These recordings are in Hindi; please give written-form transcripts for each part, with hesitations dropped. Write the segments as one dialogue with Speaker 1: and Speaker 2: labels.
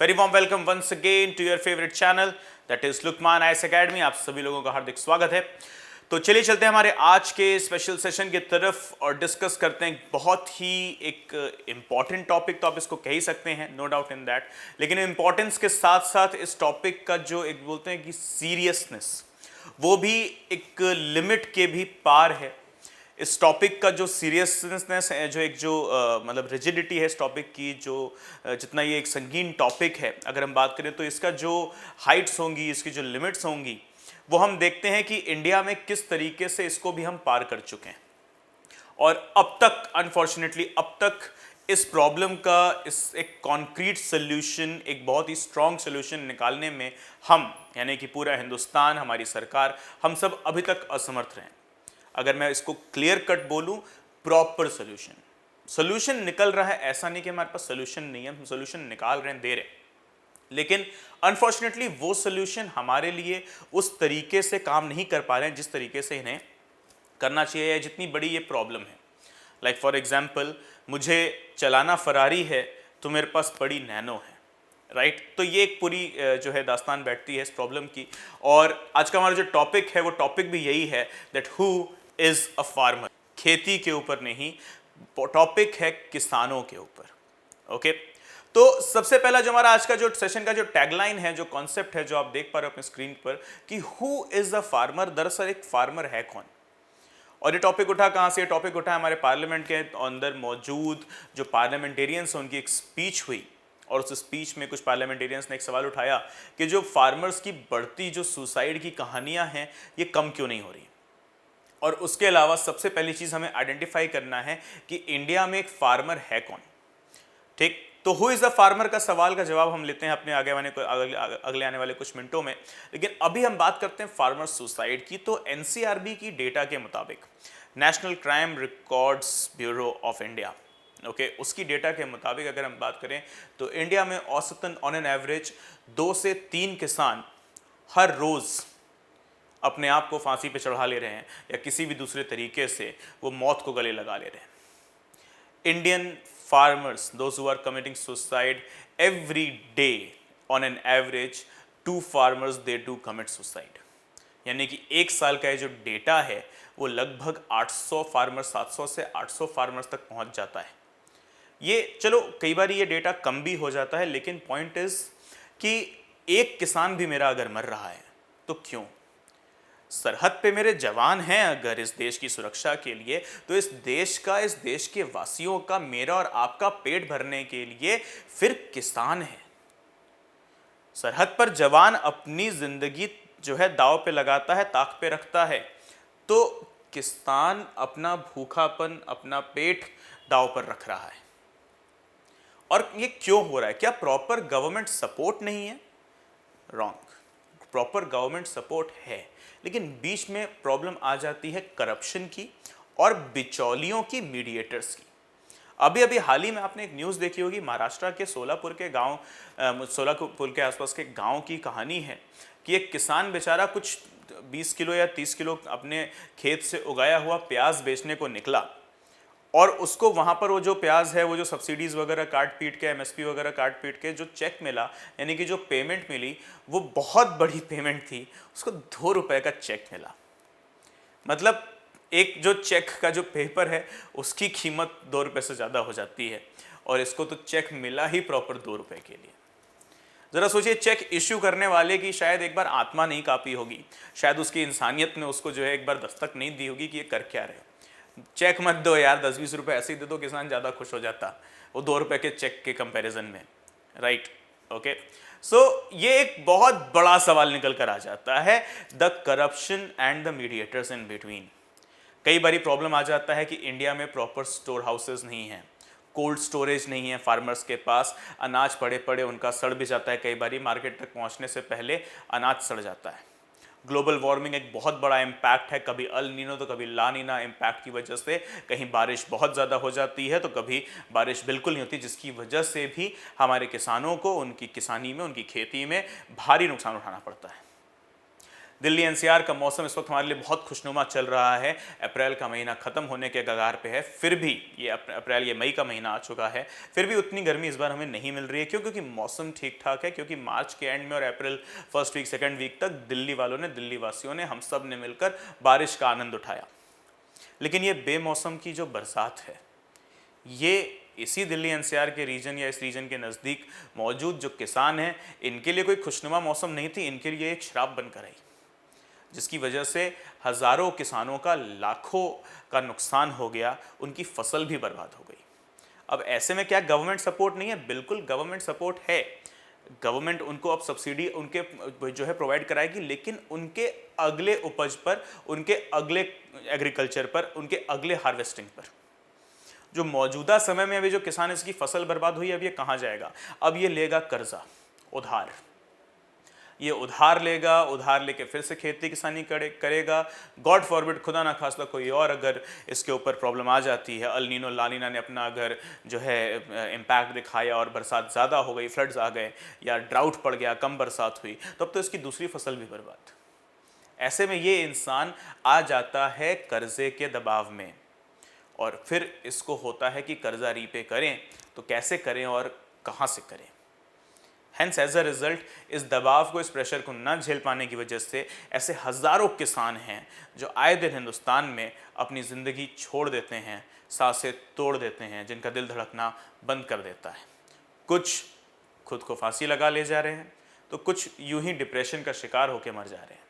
Speaker 1: very warm welcome once again to your favorite channel that is Luqman IAS academy. आप सभी लोगों का हार्दिक स्वागत है। तो चलिए चलते हैं हमारे आज के स्पेशल सेशन की तरफ और डिस्कस करते हैं बहुत ही एक इम्पॉर्टेंट टॉपिक, तो आप इसको कह ही सकते हैं, नो डाउट इन दैट। लेकिन इम्पॉर्टेंस के साथ साथ इस टॉपिक का जो एक बोलते हैं कि सीरियसनेस, वो भी एक लिमिट के भी पार है। इस टॉपिक का जो सीरियसनेस है, जो एक जो मतलब रिजिडिटी है इस टॉपिक की, जो जितना ये एक संगीन टॉपिक है, अगर हम बात करें तो इसका जो हाइट्स होंगी, इसकी जो लिमिट्स होंगी, वो हम देखते हैं कि इंडिया में किस तरीके से इसको भी हम पार कर चुके हैं। और अब तक अनफॉर्चुनेटली अब तक इस प्रॉब्लम का इस एक कॉन्क्रीट सोल्यूशन, एक बहुत ही स्ट्रॉन्ग सोल्यूशन निकालने में हम यानी कि पूरा हिंदुस्तान, हमारी सरकार, हम सब अभी तक असमर्थ रहे। अगर मैं इसको क्लियर कट बोलूं, प्रॉपर सोल्यूशन निकल रहा है, ऐसा नहीं कि हमारे पास सोल्यूशन नहीं है, हम सोल्यूशन निकाल रहे हैं, दे रहे हैं, लेकिन अनफॉर्चुनेटली वो सोल्यूशन हमारे लिए उस तरीके से काम नहीं कर पा रहे हैं जिस तरीके से इन्हें करना चाहिए, या जितनी बड़ी ये प्रॉब्लम है। लाइक फॉर एग्जाम्पल, मुझे चलाना फरारी है तो मेरे पास बड़ी नैनो है, राइट। तो ये एक पूरी जो है दास्तान बैठती है इस प्रॉब्लम की। और आज का हमारा जो टॉपिक है वो टॉपिक भी यही है, that who is a farmer. खेती के ऊपर नहीं, टॉपिक है किसानों के ऊपर। ओके, तो सबसे पहला जो हमारा आज का जो सेशन का जो टैगलाइन है, जो कॉन्सेप्ट है, जो आप देख पा रहे हो अपने स्क्रीन पर कि हु इज अ फार्मर, दरअसल एक फार्मर है कौन। और ये टॉपिक उठा कहाँ से? ये टॉपिक उठा हमारे पार्लियामेंट के अंदर मौजूद जो पार्लियामेंटेरियंस हैं, उनकी एक स्पीच हुई, और उस स्पीच में कुछ पार्लियामेंटेरियंस ने एक सवाल उठाया कि जो फार्मर्स की बढ़ती जो सुसाइड की कहानियां हैं, ये कम क्यों नहीं हो रही। और उसके अलावा सबसे पहली चीज़ हमें आइडेंटिफाई करना है कि इंडिया में एक फार्मर है कौन। ठीक, तो हु इज़ द फार्मर का सवाल का जवाब हम लेते हैं अपने अगले आने वाले कुछ मिनटों में। लेकिन अभी हम बात करते हैं फार्मर सुसाइड की। तो एनसीआरबी की डेटा के मुताबिक, national crime records bureau of India, okay, उसकी डेटा के मुताबिक अगर हम बात करें तो इंडिया में औसतन ऑन एन एवरेज 2 से 3 किसान हर रोज़ अपने आप को फांसी पे चढ़ा ले रहे हैं, या किसी भी दूसरे तरीके से वो मौत को गले लगा ले रहे हैं। Indian farmers, those who are committing suicide every day, on an average 2 farmers they do commit suicide. यानी कि एक साल का ये जो डेटा है वो लगभग 800 फार्मर्स, 700 से 800 फार्मर्स तक पहुंच जाता है। ये चलो कई बार ये डेटा कम भी हो जाता है, लेकिन पॉइंट इज कि एक किसान भी मेरा अगर मर रहा है तो क्यों? सरहद पे मेरे जवान हैं अगर इस देश की सुरक्षा के लिए, तो इस देश का, इस देश के वासियों का, मेरा और आपका पेट भरने के लिए फिर किसान है। सरहद पर जवान अपनी जिंदगी जो है दांव पे लगाता है, ताक पे रखता है, तो किसान अपना भूखापन, अपना पेट दांव पर रख रहा है। और ये क्यों हो रहा है? क्या प्रॉपर गवर्नमेंट सपोर्ट नहीं है? रॉन्ग, प्रॉपर गवर्नमेंट सपोर्ट है, लेकिन बीच में प्रॉब्लम आ जाती है करप्शन की और बिचौलियों की, मीडिएटर्स की। अभी अभी हाल ही में आपने एक न्यूज़ देखी होगी, महाराष्ट्र के सोलापुर के गांव, सोलापुर के आसपास के गांव की कहानी है कि एक किसान बेचारा कुछ 20 किलो या 30 किलो अपने खेत से उगाया हुआ प्याज बेचने को निकला, और उसको वहाँ पर वो जो प्याज है, वो जो सब्सिडीज़ वगैरह काट पीट के, एमएसपी वगैरह काट पीट के जो चेक मिला, यानी कि जो पेमेंट मिली, वो बहुत बड़ी पेमेंट थी। उसको 2 रुपए का चेक मिला। मतलब एक जो चेक का जो पेपर है उसकी कीमत 2 रुपए से ज़्यादा हो जाती है, और इसको तो चेक मिला ही प्रॉपर 2 रुपए के लिए। ज़रा सोचिए, चेक इश्यू करने वाले की शायद एक बार आत्मा नहीं काँपी होगी, शायद उसकी इंसानियत ने उसको जो है एक बार दस्तक नहीं दी होगी कि ये कर क्या रहे। चेक मत दो यार, 10-20 रुपए ऐसे ही दे दो, किसान ज़्यादा खुश हो जाता वो 2 रुपए के चेक के कंपैरिजन में, राइट। ओके, सो ये एक बहुत बड़ा सवाल निकल कर आ जाता है, the corruption and the mediators in between. कई बारी प्रॉब्लम आ जाता है कि इंडिया में प्रॉपर स्टोर हाउसेज नहीं हैं, कोल्ड स्टोरेज नहीं है, फार्मर्स के पास अनाज पड़े पड़े उनका सड़ भी जाता है, कई बारी मार्केट तक पहुंचने से पहले अनाज सड़ जाता है। ग्लोबल वार्मिंग एक बहुत बड़ा इम्पैक्ट है, कभी अल नीनो तो कभी ला नीना इम्पैक्ट की वजह से कहीं बारिश बहुत ज़्यादा हो जाती है, तो कभी बारिश बिल्कुल नहीं होती, जिसकी वजह से भी हमारे किसानों को उनकी किसानी में, उनकी खेती में भारी नुकसान उठाना पड़ता है। दिल्ली एनसीआर का मौसम इस वक्त हमारे लिए बहुत खुशनुमा चल रहा है। अप्रैल का महीना खत्म होने के कगार पे है, फिर भी ये मई का महीना आ चुका है, फिर भी उतनी गर्मी इस बार हमें नहीं मिल रही है। क्यों? क्योंकि मौसम ठीक ठाक है, क्योंकि मार्च के एंड में और April first week second week तक दिल्ली वालों ने, दिल्ली वासियों ने, हम सब ने मिलकर बारिश का आनंद उठाया। लेकिन ये बेमौसम की जो बरसात है, ये इसी दिल्ली एनसीआर के रीजन या इस रीजन के नज़दीक मौजूद जो किसान हैं, इनके लिए कोई खुशनुमा मौसम नहीं थी, इनके लिए एक श्राप बनकर आई, जिसकी वजह से हज़ारों किसानों का, लाखों का नुकसान हो गया, उनकी फसल भी बर्बाद हो गई। अब ऐसे में क्या गवर्नमेंट सपोर्ट नहीं है? बिल्कुल गवर्नमेंट सपोर्ट है। गवर्नमेंट उनको अब सब्सिडी उनके जो है प्रोवाइड कराएगी, लेकिन उनके अगले उपज पर, उनके अगले एग्रीकल्चर पर, उनके अगले हार्वेस्टिंग पर। जो मौजूदा समय में अभी जो किसान इसकी फसल बर्बाद हुई, अब ये कहाँ जाएगा? अब ये लेगा कर्जा, उधार। ये उधार लेगा, उधार लेके फिर से खेती किसानी करेगा। गॉड फॉरबिड, खुदा ना खास्ता कोई और अगर इसके ऊपर प्रॉब्लम आ जाती है, अल नीनो ला नीना ने अपना अगर जो है इम्पैक्ट दिखाया और बरसात ज़्यादा हो गई, फ्लड्स आ गए या ड्राउट पड़ गया, कम बरसात हुई, तब तो इसकी दूसरी फसल भी बर्बाद। ऐसे में ये इंसान आ जाता है कर्जे के दबाव में, और फिर इसको होता है कि कर्जा रीपे करें तो कैसे करें और कहाँ से करें। हेंस एज अ रिजल्ट, इस दबाव को, इस प्रेशर को ना झेल पाने की वजह से ऐसे हज़ारों किसान हैं जो आए दिन हिंदुस्तान में अपनी ज़िंदगी छोड़ देते हैं, सांसें तोड़ देते हैं, जिनका दिल धड़कना बंद कर देता है। कुछ खुद को फांसी लगा ले जा रहे हैं, तो कुछ यूं ही डिप्रेशन का शिकार होकर मर जा रहे हैं।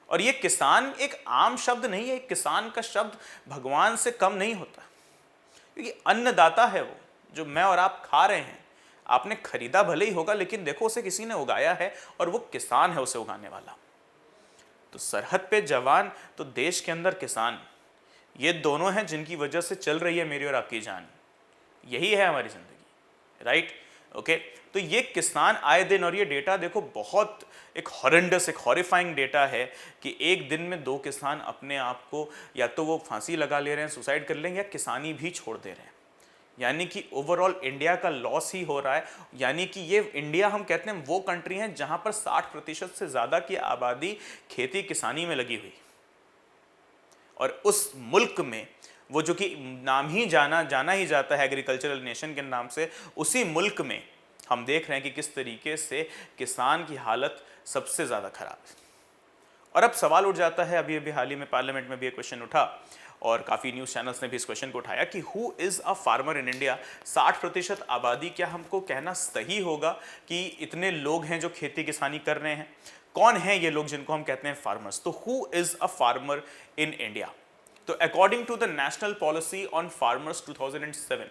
Speaker 1: और ये किसान एक आम शब्द नहीं है, किसान का शब्द भगवान से कम नहीं होता, क्योंकि अन्नदाता है वो, जो मैं और आप खा रहे हैं। आपने खरीदा भले ही होगा, लेकिन देखो उसे किसी ने उगाया है, और वो किसान है उसे उगाने वाला। तो सरहद पे जवान तो देश के अंदर किसान, ये दोनों हैं जिनकी वजह से चल रही है मेरी और आपकी जान। यही है हमारी जिंदगी, राइट? ओके, तो ये किसान आए दिन, और ये डेटा देखो बहुत एक हॉरेंडस, एक हॉरिफाइंग डेटा है कि एक दिन में 2 किसान अपने आप को या तो वो फांसी लगा ले रहे हैं, सुसाइड कर लेंगे, या किसानी भी छोड़ दे रहे हैं। यानी कि ओवरऑल इंडिया का लॉस ही हो रहा है। यानी कि ये इंडिया, हम कहते हैं, वो कंट्री है जहां पर 60% से ज़्यादा की आबादी खेती किसानी में लगी हुई, और उस मुल्क में वो जो कि नाम ही जाना ही जाता है एग्रीकल्चरल नेशन के नाम से, उसी मुल्क में हम देख रहे हैं कि किस तरीके से किसान की हालत सबसे ज़्यादा खराब है। और अब सवाल उठ जाता है, अभी हाल ही में पार्लियामेंट में भी एक क्वेश्चन उठा, और काफ़ी न्यूज़ चैनल्स ने भी इस क्वेश्चन को उठाया कि who is a farmer in India. 60% आबादी, क्या हमको कहना सही होगा कि इतने लोग हैं जो खेती किसानी कर रहे हैं? कौन है ये लोग जिनको हम कहते हैं फार्मर्स? तो who is a farmer in India? तो according to the national policy on farmers 2007,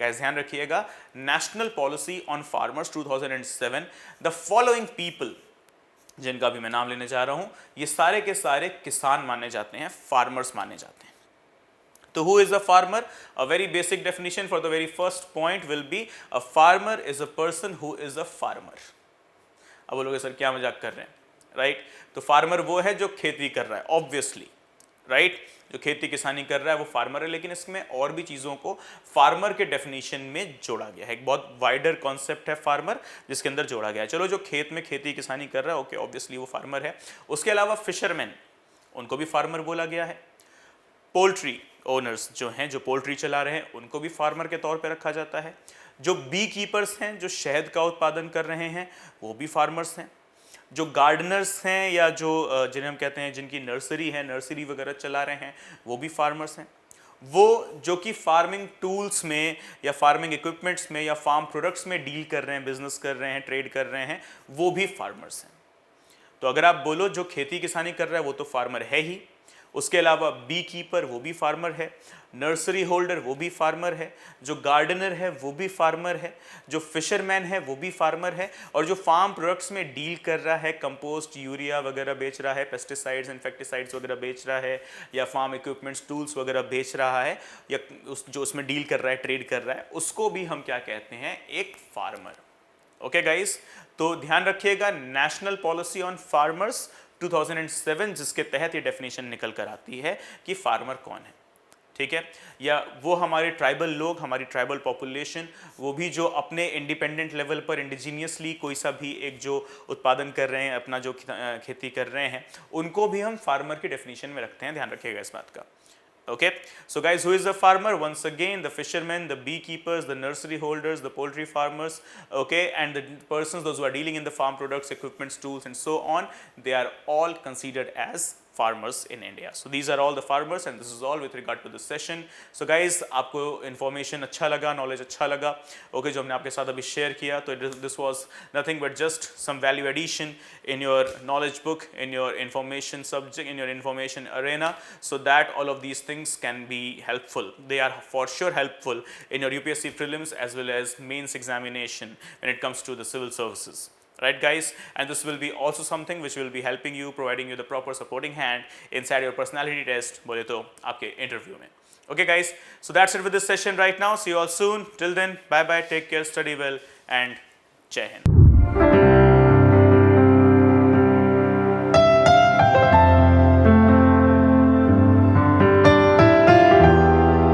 Speaker 1: guys ध्यान रखिएगा, national policy on farmers 2007, the following people, जिनका भी मैं नाम लेने जा रहा हूं, ये सारे के सारे किसान माने जाते हैं, फार्मर्स माने जाते हैं। तो who is a farmer? A very basic definition for the very first point will be a farmer is a person who is a farmer. अब बोलोगे सर क्या मजाक कर रहे हैं, राइट? तो फार्मर वो है जो खेती कर रहा है, ऑब्वियसली, राइट? जो खेती किसानी कर रहा है वो फार्मर है, लेकिन इसमें और भी चीज़ों को फार्मर के डेफिनेशन में जोड़ा गया है। एक बहुत वाइडर कॉन्सेप्ट है फार्मर, जिसके अंदर जोड़ा गया है। चलो, जो खेत में खेती किसानी कर रहा है, ओके, ऑब्वियसली वो फार्मर है। उसके अलावा फिशरमैन, उनको भी फार्मर बोला गया है। पोल्ट्री ओनर्स जो हैं, जो पोल्ट्री चला रहे हैं, उनको भी फार्मर के तौर पे रखा जाता है। जो बी कीपर्स हैं, जो शहद का उत्पादन कर रहे हैं, वो भी फार्मर्स हैं। जो गार्डनर्स हैं, या जो जिन्हें हम कहते हैं, जिनकी नर्सरी है, नर्सरी वगैरह चला रहे हैं, वो भी फार्मर्स हैं। वो जो कि फार्मिंग टूल्स में या फार्मिंग इक्विपमेंट्स में या फार्म प्रोडक्ट्स में डील कर रहे हैं, बिजनेस कर रहे हैं, ट्रेड कर रहे हैं, वो भी फार्मर्स हैं। तो अगर आप बोलो जो खेती किसानी कर रहा है वो तो फार्मर है ही, उसके अलावा बी कीपर वो भी फार्मर है, नर्सरी होल्डर वो भी फार्मर है, जो गार्डनर है वो भी फार्मर है, जो फिशरमैन है वो भी फार्मर है, और जो फार्म प्रोडक्ट्स में डील कर रहा है, कंपोस्ट, यूरिया वगैरह बेच रहा है, पेस्टिसाइड्स, इन्फेक्टिसाइड्स वगैरह बेच रहा है, या फार्म इक्विपमेंट्स, टूल्स वगैरह बेच रहा है, या जो उसमें डील कर रहा है, ट्रेड कर रहा है, उसको भी हम क्या कहते हैं? एक फार्मर। ओके गाइस, तो ध्यान रखिएगा, नेशनल पॉलिसी ऑन फार्मर्स 2007, जिसके तहत ये डेफिनेशन निकल कर आती है कि फार्मर कौन है। ठीक है, या वो हमारे ट्राइबल लोग, हमारी ट्राइबल पॉपुलेशन, वो भी जो अपने इंडिपेंडेंट लेवल पर इंडिजीनियसली कोई सा भी एक जो उत्पादन कर रहे हैं, अपना जो खेती कर रहे हैं, उनको भी हम फार्मर की डेफिनेशन में रखते हैं, ध्यान रखिएगा इस बात का। Okay, so guys, who is the farmer? Once again, the fishermen, the beekeepers, the nursery holders, the poultry farmers, okay, and the persons, those who are dealing in the farm products, equipments, tools, and so on, they are all considered as farmers in India. So these are all the farmers, and this is all with regard to this session. So guys, आपको information अच्छा लगा, knowledge अच्छा लगा, okay, जो हमने आपके साथ अभी share किया, तो this was nothing but just some value addition in your knowledge book, in your information subject, in your information arena, so that all of these things can be helpful. They are for sure helpful in your UPSC prelims as well as mains examination when it comes to the civil services. Right guys, and this will be also something which will be helping you, providing you the proper supporting hand inside your personality test बोले तो आपके interview में. Okay guys, so that's it with this session right now. See you all soon. Till then, bye bye, take care, study well, and Jai Hind.